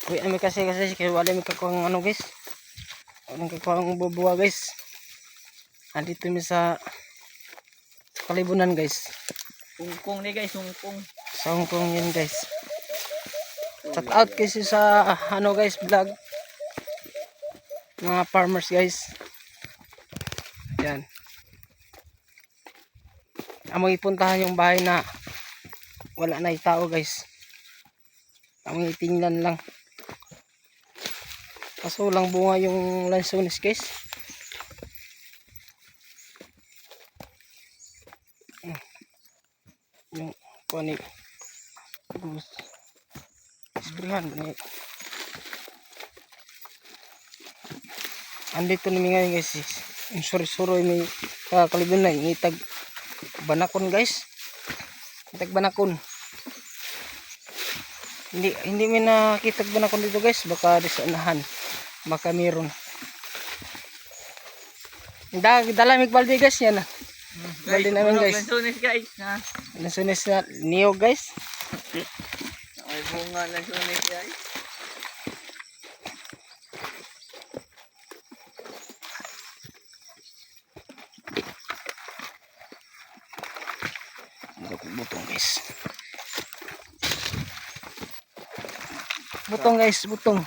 Uy, ami kasi kaya wala mi kakuha ano guys. Wala kakuha ng bubuwa guys. Andito mi sa Kalibunan guys. Hungkong ni guys, hungkong. Sa Hong Kong yun guys. Shout out kasi sa ano guys vlog. Mga farmers guys. Yan. Among ipuntahan yung bahay na wala na tao guys. Among itingnan lang. Kaso lang bunga yung lansones guys. Yung kuani isprihan ni andito na ngayon guys yung suri-suroy may Kalibunan itag banakon guys, itag banakon. Hindi may nakitag banakon dito guys, baka di sa unahan baka meron. Dalamig balde guys yan. Balde namin guys. Lansones guys. Lansones na niyog guys. Ay bunga lansones guys. Butong guys. Butong guys, butong.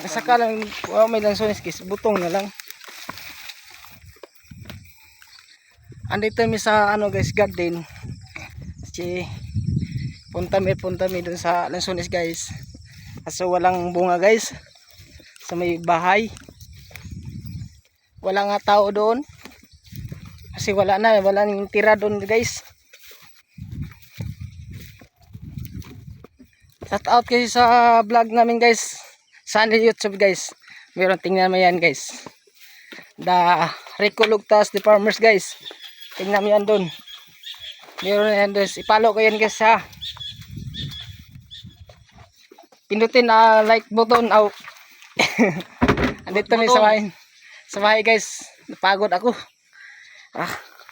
Saka lang may lansones guys, butong na lang. Andito mi sa ano guys, garden. Si punta mi dun sa lansones guys. Kaso walang bunga guys. Sa may bahay. Wala nga tao doon. Kasi wala nang tira doon guys. Shout out kasi sa vlog namin guys. Sa YouTube guys. Meron tingnan mo yan guys. The Rico Lugtas the Farmers guys. Tingnan mo yan doon. Meron yan guys. Ipalo ko yan guys ha. Pindutin na like button. Andito may sa bahay guys. Napagod ako.